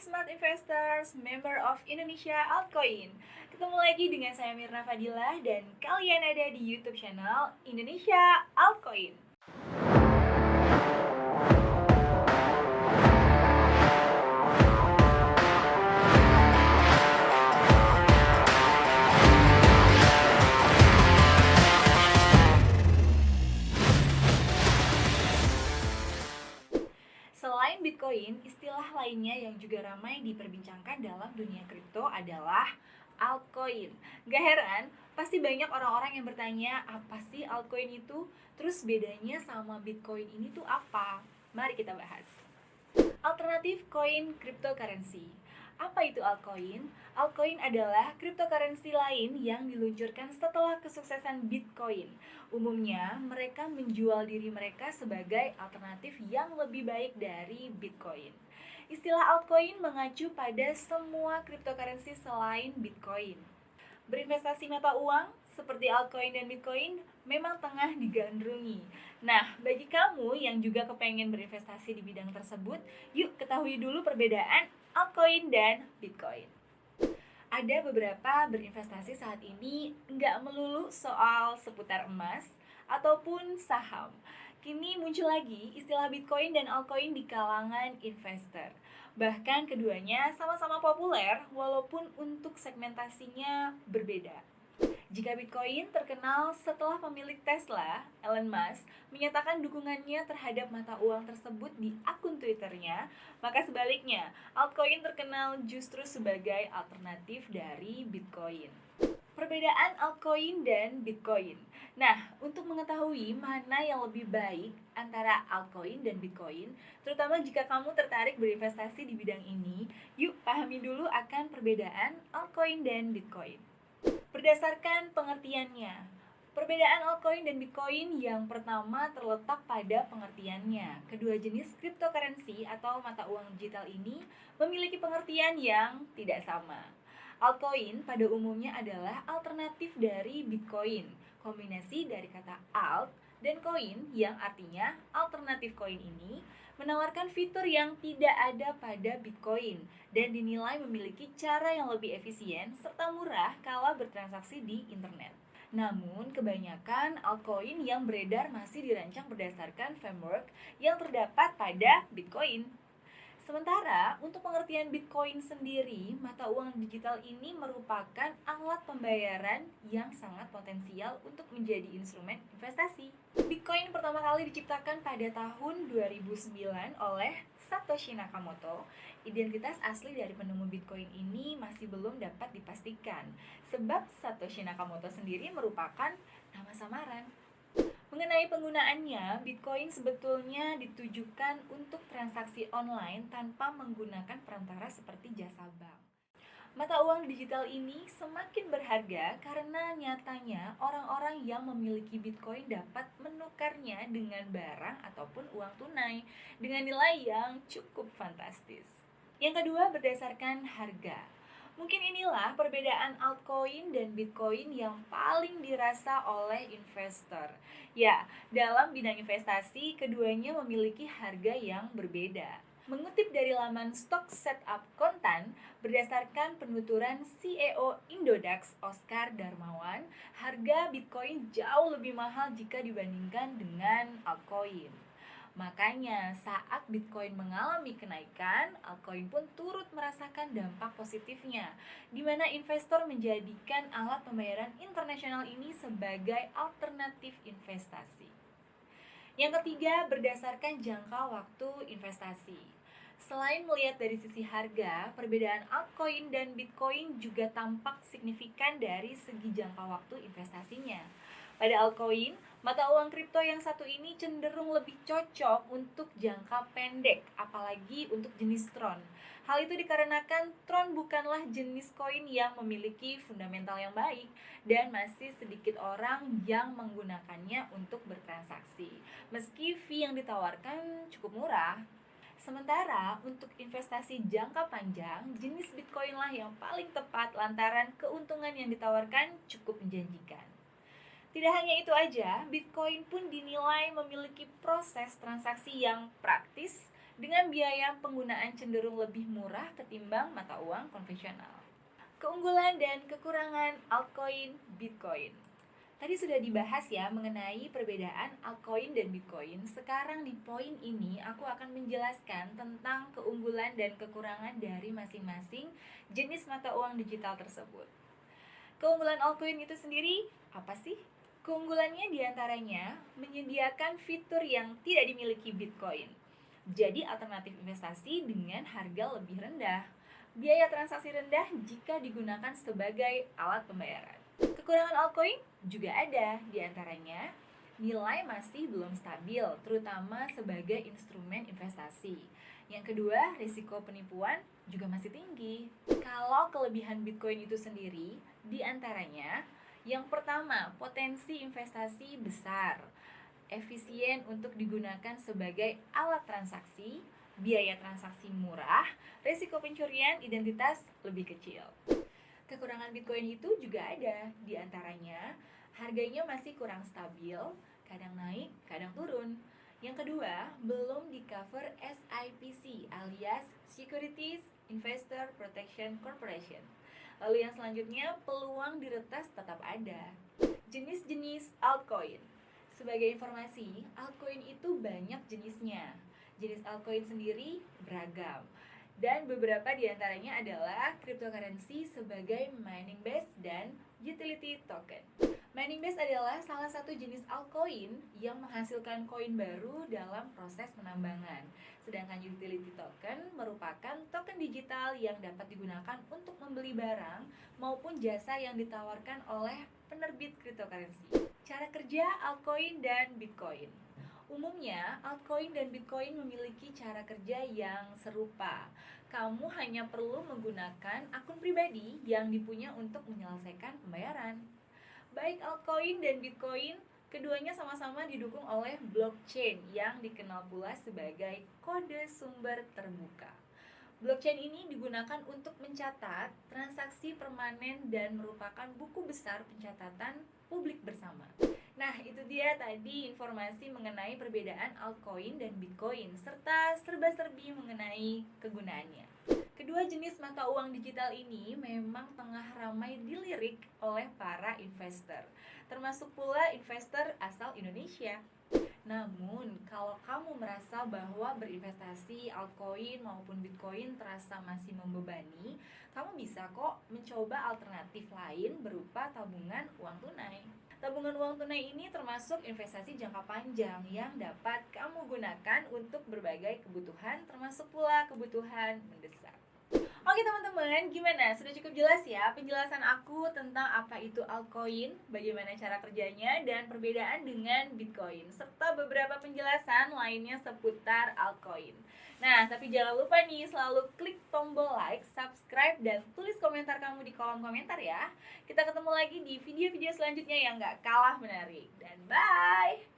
Smart Investors, member of Indonesia Altcoin. Ketemu lagi dengan saya Mirna Fadilah dan kalian ada di YouTube channel Indonesia Altcoin. Selain Bitcoin, istilah lainnya yang juga ramai diperbincangkan dalam dunia kripto adalah altcoin. Gak heran, pasti banyak orang-orang yang bertanya, apa sih altcoin itu? Terus bedanya sama Bitcoin ini tuh apa? Mari kita bahas. Alternatif koin cryptocurrency. Apa itu altcoin? Altcoin adalah cryptocurrency lain yang diluncurkan setelah kesuksesan Bitcoin. Umumnya, mereka menjual diri mereka sebagai alternatif yang lebih baik dari Bitcoin. Istilah altcoin mengacu pada semua cryptocurrency selain Bitcoin. Berinvestasi mata uang seperti altcoin dan bitcoin memang tengah digandrungi. Nah, bagi kamu yang juga kepengen berinvestasi di bidang tersebut, yuk ketahui dulu perbedaan altcoin dan bitcoin. Ada beberapa berinvestasi saat ini nggak melulu soal seputar emas ataupun saham. Kini muncul lagi istilah Bitcoin dan altcoin di kalangan investor. Bahkan keduanya sama-sama populer walaupun untuk segmentasinya berbeda. Jika Bitcoin terkenal setelah pemilik Tesla, Elon Musk, menyatakan dukungannya terhadap mata uang tersebut di akun Twitternya, maka sebaliknya, altcoin terkenal justru sebagai alternatif dari Bitcoin. Perbedaan altcoin dan Bitcoin. Nah, untuk mengetahui mana yang lebih baik antara altcoin dan Bitcoin, terutama jika kamu tertarik berinvestasi di bidang ini, yuk pahami dulu akan perbedaan altcoin dan Bitcoin. Berdasarkan pengertiannya, perbedaan altcoin dan Bitcoin yang pertama terletak pada pengertiannya. Kedua jenis cryptocurrency atau mata uang digital ini memiliki pengertian yang tidak sama. Altcoin pada umumnya adalah alternatif dari Bitcoin, kombinasi dari kata alt dan coin yang artinya alternatif koin ini menawarkan fitur yang tidak ada pada Bitcoin dan dinilai memiliki cara yang lebih efisien serta murah kala bertransaksi di internet. Namun, kebanyakan altcoin yang beredar masih dirancang berdasarkan framework yang terdapat pada Bitcoin. Sementara, untuk pengertian Bitcoin sendiri, mata uang digital ini merupakan alat pembayaran yang sangat potensial untuk menjadi instrumen investasi. Bitcoin pertama kali diciptakan pada tahun 2009 oleh Satoshi Nakamoto. Identitas asli dari penemu Bitcoin ini masih belum dapat dipastikan, sebab Satoshi Nakamoto sendiri merupakan nama samaran. Mengenai penggunaannya, Bitcoin sebetulnya ditujukan untuk transaksi online tanpa menggunakan perantara seperti jasa bank. Mata uang digital ini semakin berharga karena nyatanya orang-orang yang memiliki Bitcoin dapat menukarnya dengan barang ataupun uang tunai dengan nilai yang cukup fantastis. Yang kedua, berdasarkan harga. Mungkin inilah perbedaan altcoin dan Bitcoin yang paling dirasa oleh investor. Ya, dalam bidang investasi, keduanya memiliki harga yang berbeda. Mengutip dari laman Stock Setup Kontan, berdasarkan penuturan CEO Indodax Oscar Darmawan, harga Bitcoin jauh lebih mahal jika dibandingkan dengan altcoin. Makanya saat Bitcoin mengalami kenaikan, altcoin pun turut merasakan dampak positifnya, di mana investor menjadikan alat pembayaran internasional ini sebagai alternatif investasi. Yang ketiga, berdasarkan jangka waktu investasi. Selain melihat dari sisi harga, perbedaan altcoin dan Bitcoin juga tampak signifikan dari segi jangka waktu investasinya. Pada altcoin, mata uang kripto yang satu ini cenderung lebih cocok untuk jangka pendek, apalagi untuk jenis Tron. Hal itu dikarenakan Tron bukanlah jenis koin yang memiliki fundamental yang baik dan masih sedikit orang yang menggunakannya untuk bertransaksi. Meski fee yang ditawarkan cukup murah. Sementara untuk investasi jangka panjang, jenis Bitcoin lah yang paling tepat lantaran keuntungan yang ditawarkan cukup menjanjikan. Tidak hanya itu aja, Bitcoin pun dinilai memiliki proses transaksi yang praktis dengan biaya penggunaan cenderung lebih murah ketimbang mata uang konvensional. Keunggulan dan kekurangan altcoin Bitcoin. Tadi sudah dibahas ya mengenai perbedaan altcoin dan Bitcoin. Sekarang di poin ini aku akan menjelaskan tentang keunggulan dan kekurangan dari masing-masing jenis mata uang digital tersebut. Keunggulan altcoin itu sendiri apa sih? Keunggulannya diantaranya menyediakan fitur yang tidak dimiliki Bitcoin. Jadi alternatif investasi dengan harga lebih rendah. Biaya transaksi rendah jika digunakan sebagai alat pembayaran. Kekurangan altcoin juga ada, diantaranya nilai masih belum stabil, terutama sebagai instrumen investasi. Yang kedua, risiko penipuan juga masih tinggi. Kalau kelebihan Bitcoin itu sendiri, diantaranya yang pertama, potensi investasi besar, efisien untuk digunakan sebagai alat transaksi, biaya transaksi murah, risiko pencurian identitas lebih kecil. Kekurangan Bitcoin itu juga ada, diantaranya harganya masih kurang stabil, kadang naik, kadang turun. Yang kedua, belum di cover SIPC alias Securities Investor Protection Corporation. Lalu yang selanjutnya, peluang diretas tetap ada. Jenis-jenis altcoin. Sebagai informasi, altcoin itu banyak jenisnya. Jenis altcoin sendiri beragam. Dan beberapa diantaranya adalah cryptocurrency sebagai mining base dan utility token. Mining base adalah salah satu jenis altcoin yang menghasilkan koin baru dalam proses penambangan. Sedangkan utility token merupakan token digital yang dapat digunakan untuk membeli barang maupun jasa yang ditawarkan oleh penerbit cryptocurrency. Cara kerja altcoin dan Bitcoin. Umumnya, altcoin dan Bitcoin memiliki cara kerja yang serupa. Kamu hanya perlu menggunakan akun pribadi yang dipunya untuk menyelesaikan pembayaran. Baik altcoin dan Bitcoin, keduanya sama-sama didukung oleh blockchain yang dikenal pula sebagai kode sumber terbuka. Blockchain ini digunakan untuk mencatat transaksi permanen dan merupakan buku besar pencatatan publik bersama. Nah, itu dia tadi informasi mengenai perbedaan altcoin dan Bitcoin serta serba-serbi mengenai kegunaannya. Kedua jenis mata uang digital ini memang tengah ramai dilirik oleh para investor, termasuk pula investor asal Indonesia. Namun, kalau kamu merasa bahwa berinvestasi altcoin maupun Bitcoin terasa masih membebani, kamu bisa kok mencoba alternatif lain berupa tabungan uang tunai. Tabungan uang tunai ini termasuk investasi jangka panjang yang dapat kamu gunakan untuk berbagai kebutuhan, termasuk pula kebutuhan mendesak. Oke teman-teman, gimana? Sudah cukup jelas ya penjelasan aku tentang apa itu altcoin, bagaimana cara kerjanya, dan perbedaan dengan Bitcoin, serta beberapa penjelasan lainnya seputar altcoin. Nah, tapi jangan lupa nih selalu klik tombol like, subscribe, dan tulis komentar kamu di kolom komentar ya. Kita ketemu lagi di video-video selanjutnya yang gak kalah menarik. Dan bye!